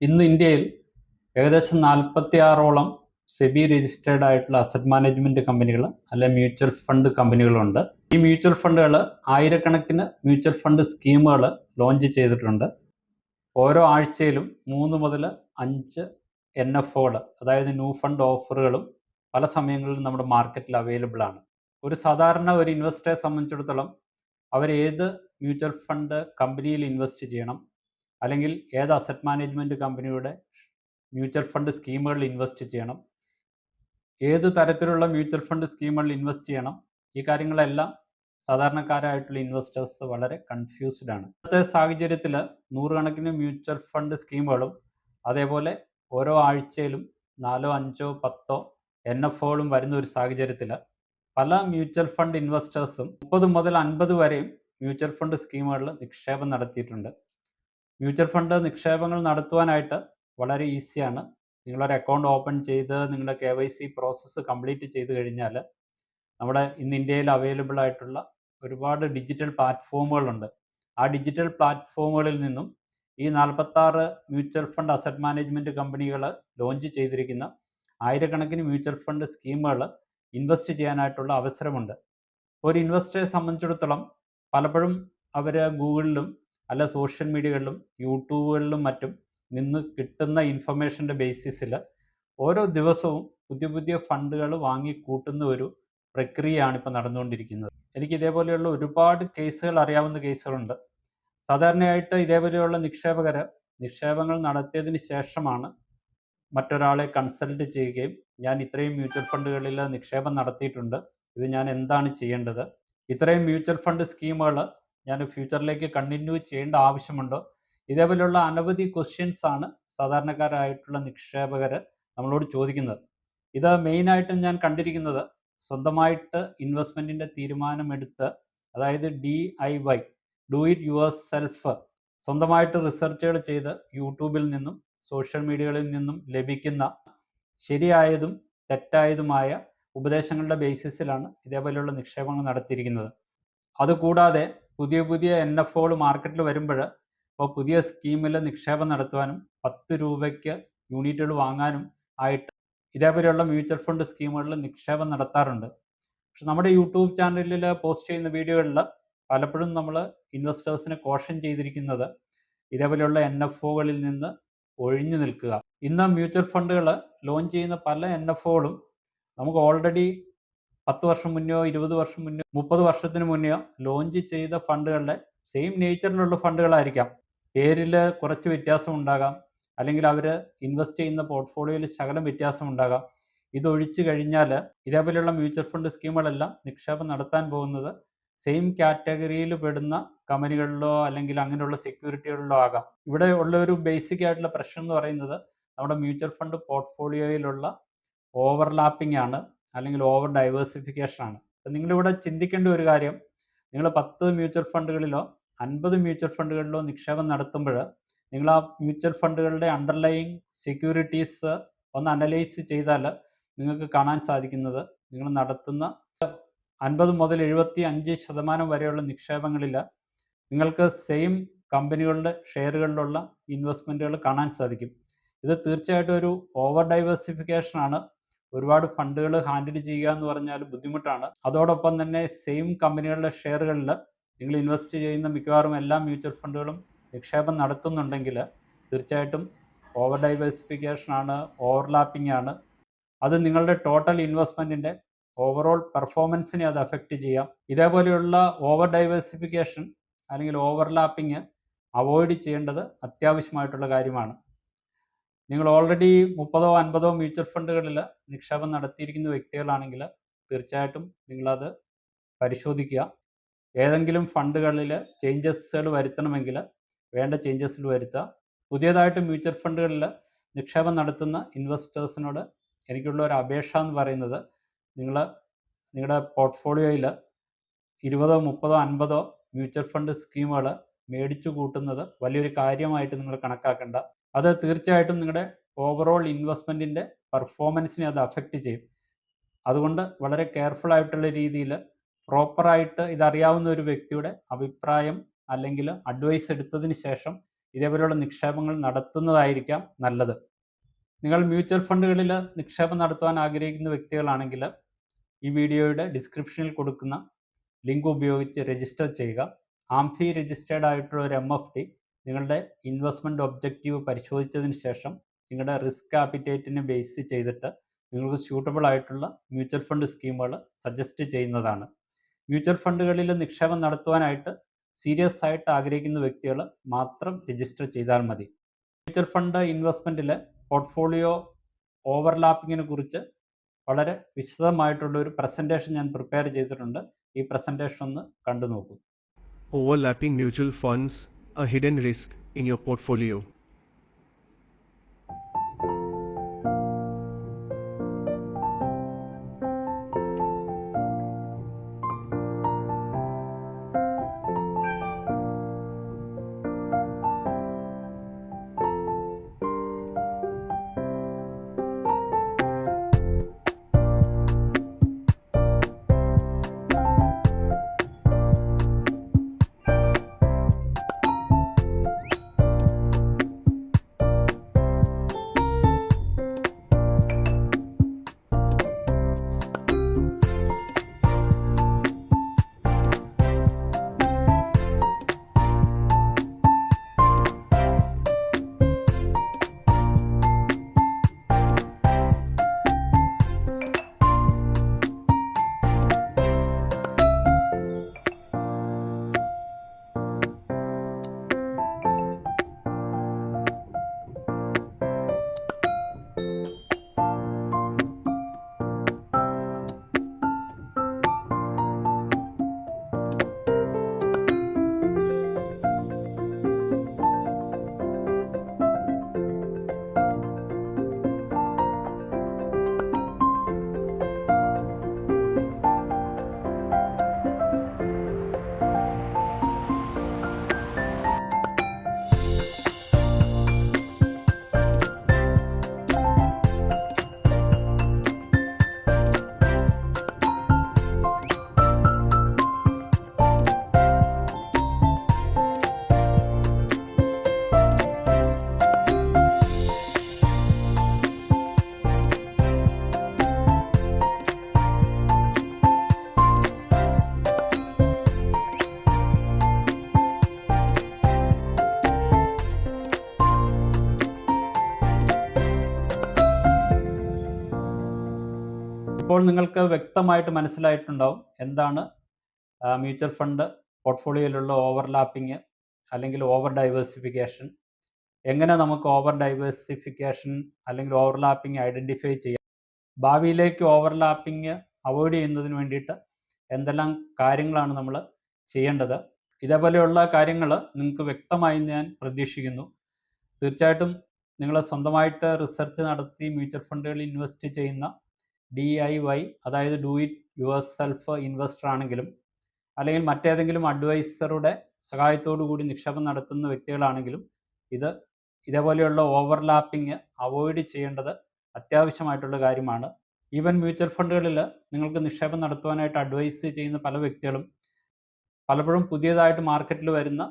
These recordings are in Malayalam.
ഇന്ന് ഇന്ത്യയിൽ ഏകദേശം 46ഓളം സെബി രജിസ്റ്റേർഡ് ആയിട്ടുള്ള അസറ്റ് മാനേജ്മെന്റ് കമ്പനികൾ അല്ലെ മ്യൂച്വൽ ഫണ്ട് കമ്പനികളുണ്ട്. ഈ മ്യൂച്വൽ ഫണ്ടുകൾ ആയിരക്കണക്കിന് മ്യൂച്വൽ ഫണ്ട് സ്കീമുകൾ ലോഞ്ച് ചെയ്തിട്ടുണ്ട്. ഓരോ ആഴ്ചയിലും 3 മുതൽ 5 NFOകൾ അതായത് ന്യൂ ഫണ്ട് ഓഫറുകളും പല സമയങ്ങളിലും നമ്മുടെ മാർക്കറ്റിൽ അവൈലബിൾ ആണ്. ഒരു സാധാരണ ഒരു ഇൻവെസ്റ്ററെ സംബന്ധിച്ചിടത്തോളം അവർ ഏത് മ്യൂച്വൽ ഫണ്ട് കമ്പനിയിൽ ഇൻവെസ്റ്റ് ചെയ്യണം, അല്ലെങ്കിൽ ഏത് അസറ്റ് മാനേജ്മെന്റ് കമ്പനിയുടെ മ്യൂച്വൽ ഫണ്ട് സ്കീമുകളിൽ ഇൻവെസ്റ്റ് ചെയ്യണം, ഏത് തരത്തിലുള്ള മ്യൂച്വൽ ഫണ്ട് സ്കീമുകളിൽ ഇൻവെസ്റ്റ് ചെയ്യണം, ഈ കാര്യങ്ങളെല്ലാം സാധാരണക്കാരായിട്ടുള്ള ഇൻവെസ്റ്റേഴ്സ് വളരെ കൺഫ്യൂസ്ഡ് ആണ്. ഇന്നത്തെ സാഹചര്യത്തിൽ നൂറുകണക്കിന് മ്യൂച്വൽ ഫണ്ട് സ്കീമുകളും അതേപോലെ ഓരോ ആഴ്ചയിലും 4, 5, 10 NFOകളും വരുന്ന ഒരു സാഹചര്യത്തിൽ പല മ്യൂച്വൽ ഫണ്ട് ഇൻവെസ്റ്റേഴ്സും 30 മുതൽ 50 വരെയും മ്യൂച്വൽ ഫണ്ട് സ്കീമുകളിൽ നിക്ഷേപം നടത്തിയിട്ടുണ്ട്. മ്യൂച്വൽ ഫണ്ട് നിക്ഷേപങ്ങൾ നടത്തുവാനായിട്ട് വളരെ ഈസിയാണ്. നിങ്ങളൊരു അക്കൗണ്ട് ഓപ്പൺ ചെയ്ത് നിങ്ങളുടെ KYC പ്രോസസ്സ് കംപ്ലീറ്റ് ചെയ്ത് കഴിഞ്ഞാൽ നമ്മുടെ ഇന്ന് ഇന്ത്യയിൽ അവൈലബിൾ ആയിട്ടുള്ള ഒരുപാട് ഡിജിറ്റൽ പ്ലാറ്റ്ഫോമുകളുണ്ട്. ആ ഡിജിറ്റൽ പ്ലാറ്റ്ഫോമുകളിൽ നിന്നും ഈ 46 മ്യൂച്വൽ ഫണ്ട് അസറ്റ് മാനേജ്മെന്റ് കമ്പനികൾ ലോഞ്ച് ചെയ്തിരിക്കുന്ന ആയിരക്കണക്കിന് മ്യൂച്വൽ ഫണ്ട് സ്കീമുകൾ ഇൻവെസ്റ്റ് ചെയ്യാനായിട്ടുള്ള അവസരമുണ്ട്. ഒരു ഇൻവെസ്റ്ററെ സംബന്ധിച്ചിടത്തോളം പലപ്പോഴും അവർ ഗൂഗിളിലും അല്ല സോഷ്യൽ മീഡിയകളിലും യൂട്യൂബുകളിലും മറ്റും നിന്ന് കിട്ടുന്ന ഇൻഫർമേഷൻ്റെ ബേസിസിൽ ഓരോ ദിവസവും പുതിയ പുതിയ ഫണ്ടുകൾ വാങ്ങിക്കൂട്ടുന്ന ഒരു പ്രക്രിയയാണ് ഇപ്പോൾ നടന്നുകൊണ്ടിരിക്കുന്നത്. എനിക്ക് ഇതേപോലെയുള്ള ഒരുപാട് കേസുകൾ അറിയാവുന്ന കേസുകളുണ്ട്. സാധാരണയായിട്ട് ഇതേപോലെയുള്ള നിക്ഷേപങ്ങൾ നടത്തിയതിന് ശേഷമാണ് മറ്റൊരാളെ കൺസൾട്ട് ചെയ്യുകയും ഞാൻ ഇത്രയും മ്യൂച്വൽ ഫണ്ടുകളിൽ നിക്ഷേപം നടത്തിയിട്ടുണ്ട്, ഇത് ഞാൻ എന്താണ് ചെയ്യേണ്ടത്, ഇത്രയും മ്യൂച്വൽ ഫണ്ട് സ്കീമുകൾ ഞാൻ ഫ്യൂച്ചറിലേക്ക് കണ്ടിന്യൂ ചെയ്യേണ്ട ആവശ്യമുണ്ടോ, ഇതേപോലെയുള്ള അനവധി ക്വസ്റ്റ്യൻസ് ആണ് സാധാരണക്കാരായിട്ടുള്ള നിക്ഷേപകർ നമ്മളോട് ചോദിക്കുന്നത്. ഇത് മെയിനായിട്ടും ഞാൻ കണ്ടിരിക്കുന്നത് സ്വന്തമായിട്ട് ഇൻവെസ്റ്റ്മെൻറ്റിൻ്റെ തീരുമാനമെടുത്ത്, അതായത് DIY do it your self, സ്വന്തമായിട്ട് റിസർച്ചുകൾ ചെയ്ത് യൂട്യൂബിൽ നിന്നും സോഷ്യൽ മീഡിയകളിൽ നിന്നും ലഭിക്കുന്ന ശരിയായതും തെറ്റായതുമായ ഉപദേശങ്ങളുടെ ബേസിസിലാണ് ഇതേപോലെയുള്ള നിക്ഷേപങ്ങൾ നടത്തിയിരിക്കുന്നത്. അതുകൂടാതെ പുതിയ പുതിയ NFOകൾ മാർക്കറ്റിൽ വരുമ്പോൾ ഇപ്പോൾ പുതിയ സ്കീമിൽ നിക്ഷേപം നടത്തുവാനും 10 രൂപയ്ക്ക് യൂണിറ്റുകൾ വാങ്ങാനും ആയിട്ട് ഇതേപോലെയുള്ള മ്യൂച്വൽ ഫണ്ട് സ്കീമുകളിൽ നിക്ഷേപം നടത്താറുണ്ട്. പക്ഷെ നമ്മുടെ യൂട്യൂബ് ചാനലിൽ പോസ്റ്റ് ചെയ്യുന്ന വീഡിയോകളിൽ പലപ്പോഴും നമ്മൾ ഇൻവെസ്റ്റേഴ്സിനെ കോഷൻ ചെയ്തിരിക്കുന്നത് ഇതേപോലെയുള്ള NFOകളിൽ നിന്ന് ഒഴിഞ്ഞു നിൽക്കുക. ഇന്ന് മ്യൂച്വൽ ഫണ്ടുകൾ ലോഞ്ച് ചെയ്യുന്ന പല NFOകളും നമുക്ക് ഓൾറെഡി 10 വർഷം മുന്നോ 20 വർഷം മുന്നോ 30 വർഷത്തിന് മുന്നോ ലോഞ്ച് ചെയ്ത ഫണ്ടുകളുടെ സെയിം നേച്ചറിലുള്ള ഫണ്ടുകളായിരിക്കാം. പേരിൽ കുറച്ച് വ്യത്യാസം ഉണ്ടാകാം, അല്ലെങ്കിൽ അവർ ഇൻവെസ്റ്റ് ചെയ്യുന്ന പോർട്ട്ഫോളിയോയിൽ ശകലം വ്യത്യാസം ഉണ്ടാകാം. ഇതൊഴിച്ചു കഴിഞ്ഞാൽ ഇതേപോലെയുള്ള മ്യൂച്വൽ ഫണ്ട് സ്കീമുകളെല്ലാം നിക്ഷേപം നടത്താൻ പോകുന്നത് സെയിം കാറ്റഗറിയിൽ പെടുന്ന കമ്പനികളിലോ അല്ലെങ്കിൽ അങ്ങനെയുള്ള സെക്യൂരിറ്റികളിലോ ആകാം. ഇവിടെ ഉള്ള ഒരു ബേസിക് ആയിട്ടുള്ള പ്രശ്നം എന്ന് പറയുന്നത് നമ്മുടെ മ്യൂച്വൽ ഫണ്ട് പോർട്ട്ഫോളിയോയിലുള്ള ഓവർലാപ്പിംഗ് ആണ്, അല്ലെങ്കിൽ ഓവർ ഡൈവേഴ്സിഫിക്കേഷൻ ആണ്. അപ്പം നിങ്ങളിവിടെ ചിന്തിക്കേണ്ട ഒരു കാര്യം, നിങ്ങൾ 10 മ്യൂച്വൽ ഫണ്ടുകളിലോ 50 മ്യൂച്വൽ ഫണ്ടുകളിലോ നിക്ഷേപം നടത്തുമ്പോൾ നിങ്ങൾ ആ മ്യൂച്വൽ ഫണ്ടുകളുടെ അണ്ടർലൈയിങ് സെക്യൂരിറ്റീസ് ഒന്ന് അനലൈസ് ചെയ്താൽ നിങ്ങൾക്ക് കാണാൻ സാധിക്കുന്നത് നിങ്ങൾ നടത്തുന്ന 50 മുതൽ 75% വരെയുള്ള നിക്ഷേപങ്ങളിൽ നിങ്ങൾക്ക് സെയിം കമ്പനികളുടെ ഷെയറുകളിലുള്ള ഇൻവെസ്റ്റ്മെൻറ്റുകൾ കാണാൻ സാധിക്കും. ഇത് തീർച്ചയായിട്ടും ഒരു ഓവർ ഡൈവേഴ്സിഫിക്കേഷൻ ആണ്. ഒരുപാട് ഫണ്ടുകൾ ഹാൻഡിൽ ചെയ്യുക എന്ന് പറഞ്ഞാൽ ബുദ്ധിമുട്ടാണ്. അതോടൊപ്പം തന്നെ സെയിം കമ്പനികളുടെ ഷെയറുകളിൽ നിങ്ങൾ ഇൻവെസ്റ്റ് ചെയ്യുന്ന മിക്കവാറും എല്ലാ മ്യൂച്വൽ ഫണ്ടുകളും നിക്ഷേപം നടത്തുന്നുണ്ടെങ്കിൽ തീർച്ചയായിട്ടും ഓവർ ഡൈവേഴ്സിഫിക്കേഷൻ ആണ്, ഓവർലാപ്പിംഗ് ആണ്. അത് നിങ്ങളുടെ ടോട്ടൽ ഇൻവെസ്റ്റ്മെൻറ്റിൻ്റെ ഓവറോൾ പെർഫോമൻസിനെ അത് അഫക്റ്റ് ചെയ്യാം. ഇതേപോലെയുള്ള ഓവർ ഡൈവേഴ്സിഫിക്കേഷൻ അല്ലെങ്കിൽ ഓവർലാപ്പിംഗ് അവോയ്ഡ് ചെയ്യേണ്ടത് അത്യാവശ്യമായിട്ടുള്ള കാര്യമാണ്. നിങ്ങൾ ഓൾറെഡി 30 50 മ്യൂച്വൽ ഫണ്ടുകളിൽ നിക്ഷേപം നടത്തിയിരിക്കുന്ന വ്യക്തികളാണെങ്കിൽ തീർച്ചയായിട്ടും നിങ്ങളത് പരിശോധിക്കുക. ഏതെങ്കിലും ഫണ്ടുകളിൽ ചേഞ്ചസുകൾ വരുത്തണമെങ്കിൽ വേണ്ട ചേഞ്ചസുകൾ വരുത്തുക. പുതിയതായിട്ട് മ്യൂച്വൽ ഫണ്ടുകളിൽ നിക്ഷേപം നടത്തുന്ന ഇൻവെസ്റ്റേഴ്സിനോട് എനിക്കുള്ള ഒരു അപേക്ഷ എന്ന് പറയുന്നത്, നിങ്ങളുടെ പോർട്ട്ഫോളിയോയിൽ 20, 30, 50 മ്യൂച്വൽ ഫണ്ട് സ്കീമുകൾ മേടിച്ചു കൂട്ടുന്നത് വലിയൊരു കാര്യമായിട്ട് നിങ്ങൾ കണക്കാക്കേണ്ട. അത് തീർച്ചയായിട്ടും നിങ്ങളുടെ ഓവറോൾ ഇൻവെസ്റ്റ്മെൻറ്റിൻ്റെ പെർഫോമൻസിനെ അത് അഫക്റ്റ് ചെയ്യും. അതുകൊണ്ട് വളരെ കെയർഫുൾ ആയിട്ടുള്ള രീതിയിൽ പ്രോപ്പറായിട്ട് ഇതറിയാവുന്ന ഒരു വ്യക്തിയുടെ അഭിപ്രായം അല്ലെങ്കിൽ അഡ്വൈസ് എടുത്തതിന് ശേഷം ഇതേപോലെയുള്ള നിക്ഷേപങ്ങൾ നടത്തുന്നതായിരിക്കാം നല്ലത്. നിങ്ങൾ മ്യൂച്വൽ ഫണ്ടുകളിൽ നിക്ഷേപം നടത്തുവാൻ ആഗ്രഹിക്കുന്ന വ്യക്തികളാണെങ്കിൽ ഈ വീഡിയോയുടെ ഡിസ്ക്രിപ്ഷനിൽ കൊടുക്കുന്ന ലിങ്ക് ഉപയോഗിച്ച് രജിസ്റ്റർ ചെയ്യുക. ആംഫി രജിസ്റ്റേർഡ് ആയിട്ടുള്ള ഒരു MFD നിങ്ങളുടെ ഇൻവെസ്റ്റ്മെൻറ്റ് ഒബ്ജക്റ്റീവ് പരിശോധിച്ചതിന് ശേഷം നിങ്ങളുടെ റിസ്ക് ആപ്പിറ്റേറ്റിനെ ബേസ് ചെയ്തിട്ട് നിങ്ങൾക്ക് സ്യൂട്ടബിൾ ആയിട്ടുള്ള മ്യൂച്വൽ ഫണ്ട് സ്കീമുകൾ സജസ്റ്റ് ചെയ്യുന്നതാണ്. മ്യൂച്വൽ ഫണ്ടുകളിൽ നിക്ഷേപം നടത്തുവാനായിട്ട് സീരിയസ് ആയിട്ട് ആഗ്രഹിക്കുന്ന വ്യക്തികൾ മാത്രം രജിസ്റ്റർ ചെയ്താൽ മതി. മ്യൂച്വൽ ഫണ്ട് ഇൻവെസ്റ്റ്മെൻറ്റിൽ പോർട്ട്ഫോളിയോ ഓവർലാപ്പിങ്ങിനെ കുറിച്ച് വളരെ വിശദമായിട്ടുള്ള ഒരു പ്രസൻറ്റേഷൻ ഞാൻ പ്രിപ്പയർ ചെയ്തിട്ടുണ്ട്. ഈ പ്രസൻറ്റേഷൻ ഒന്ന് കണ്ടു നോക്കൂ. Overlapping mutual funds, a hidden risk in your portfolio. ഇപ്പോൾ നിങ്ങൾക്ക് വ്യക്തമായിട്ട് മനസ്സിലായിട്ടുണ്ടാവും എന്താണ് മ്യൂച്വൽ ഫണ്ട് പോർട്ട്ഫോളിയോയിലുള്ള ഓവർലാപ്പിംഗ് അല്ലെങ്കിൽ ഓവർ ഡൈവേഴ്സിഫിക്കേഷൻ, എങ്ങനെ നമുക്ക് ഓവർ ഡൈവേഴ്സിഫിക്കേഷൻ അല്ലെങ്കിൽ ഓവർലാപ്പിംഗ് ഐഡൻറ്റിഫൈ ചെയ്യാം, ഭാവിയിലേക്ക് ഓവർലാപ്പിംഗ് അവോയ്ഡ് ചെയ്യുന്നതിന് വേണ്ടിയിട്ട് എന്തെല്ലാം കാര്യങ്ങളാണ് നമ്മൾ ചെയ്യേണ്ടത്. ഇതേപോലെയുള്ള കാര്യങ്ങൾ നിങ്ങൾക്ക് വ്യക്തമായി ഞാൻ പ്രതീക്ഷിക്കുന്നു. തീർച്ചയായിട്ടും നിങ്ങൾ സ്വന്തമായിട്ട് റിസർച്ച് നടത്തി മ്യൂച്വൽ ഫണ്ടുകളിൽ ഇൻവെസ്റ്റ് ചെയ്യുന്ന DIY, അതായത് do it your self investor ആണെങ്കിലും അല്ലെങ്കിൽ മറ്റേതെങ്കിലും അഡ്വൈസറുടെ സഹായത്തോടു കൂടി നിക്ഷേപം നടത്തുന്ന വ്യക്തികളാണെങ്കിലും ഇതേപോലെയുള്ള ഓവർലാപ്പിംഗ് അവോയ്ഡ് ചെയ്യേണ്ടത് അത്യാവശ്യമായിട്ടുള്ള കാര്യമാണ്. ഈവൻ മ്യൂച്വൽ ഫണ്ടുകളിൽ നിങ്ങൾക്ക് നിക്ഷേപം നടത്തുവാനായിട്ട് അഡ്വൈസ് ചെയ്യുന്ന പല വ്യക്തികളും പലപ്പോഴും പുതിയതായിട്ട് മാർക്കറ്റിൽ വരുന്ന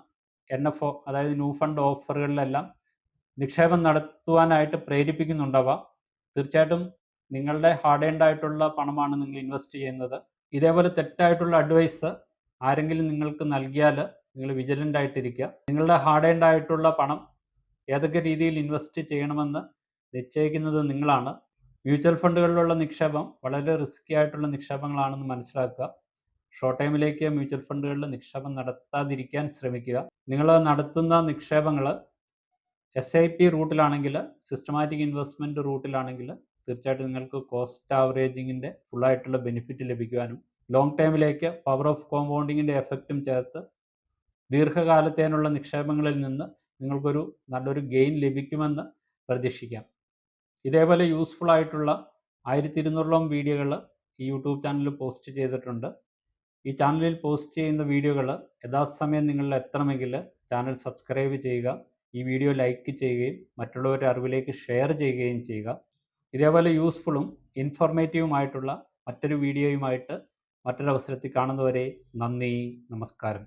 NFO, അതായത് ന്യൂ ഫണ്ട് ഓഫറുകളിലെല്ലാം നിക്ഷേപം നടത്തുവാനായിട്ട് പ്രേരിപ്പിക്കുന്നുണ്ടാവുക. തീർച്ചയായിട്ടും നിങ്ങളുടെ ഹാർഡ് ഏൺഡ് ആയിട്ടുള്ള പണമാണ് നിങ്ങൾ ഇൻവെസ്റ്റ് ചെയ്യുന്നത്. ഇതേപോലെ തെറ്റായിട്ടുള്ള അഡ്വൈസ് ആരെങ്കിലും നിങ്ങൾക്ക് നൽകിയാൽ നിങ്ങൾ വിജിലൻ്റ് ആയിട്ടിരിക്കുക. നിങ്ങളുടെ ഹാർഡ് ഏൺഡ് ആയിട്ടുള്ള പണം ഏതൊക്കെ രീതിയിൽ ഇൻവെസ്റ്റ് ചെയ്യണമെന്ന് നിശ്ചയിക്കുന്നത് നിങ്ങളാണ്. മ്യൂച്വൽ ഫണ്ടുകളിലുള്ള നിക്ഷേപം വളരെ റിസ്കി ആയിട്ടുള്ള നിക്ഷേപങ്ങളാണെന്ന് മനസ്സിലാക്കുക. ഷോർട്ട് ടൈമിലേക്ക് മ്യൂച്വൽ ഫണ്ടുകളിൽ നിക്ഷേപം നടത്താതിരിക്കാൻ ശ്രമിക്കുക. നിങ്ങൾ നടത്തുന്ന നിക്ഷേപങ്ങൾ SIP റൂട്ടിലാണെങ്കിൽ, സിസ്റ്റമാറ്റിക് ഇൻവെസ്റ്റ്മെൻറ്റ് റൂട്ടിലാണെങ്കിൽ തീർച്ചയായിട്ടും നിങ്ങൾക്ക് കോസ്റ്റ് ആവറേജിങ്ങിൻ്റെ ഫുള്ളായിട്ടുള്ള ബെനിഫിറ്റ് ലഭിക്കുവാനും ലോങ് ടൈമിലേക്ക് പവർ ഓഫ് കോമ്പൗണ്ടിങ്ങിൻ്റെ എഫക്റ്റും ചേർത്ത് ദീർഘകാലത്തേനുള്ള നിക്ഷേപങ്ങളിൽ നിന്ന് നിങ്ങൾക്കൊരു നല്ലൊരു ഗെയിൻ ലഭിക്കുമെന്ന് പ്രതീക്ഷിക്കാം. ഇതേപോലെ യൂസ്ഫുൾ ആയിട്ടുള്ള 1200ഓളം വീഡിയോകൾ ഈ യൂട്യൂബ് ചാനലിൽ പോസ്റ്റ് ചെയ്തിട്ടുണ്ട്. ഈ ചാനലിൽ പോസ്റ്റ് ചെയ്യുന്ന വീഡിയോകൾ യഥാസമയം നിങ്ങളിൽ എത്തണമെങ്കിൽ ചാനൽ സബ്സ്ക്രൈബ് ചെയ്യുക, ഈ വീഡിയോ ലൈക്ക് ചെയ്യുകയും മറ്റുള്ളവരുടെ അറിവിലേക്ക് ഷെയർ ചെയ്യുകയും ചെയ്യുക. ഇതേപോലെ യൂസ്ഫുള്ളും ഇൻഫോർമേറ്റീവുമായിട്ടുള്ള മറ്റൊരു വീഡിയോയുമായിട്ട് മറ്റൊരവസരത്തിൽ കാണുന്നവരെ നന്ദി, നമസ്കാരം.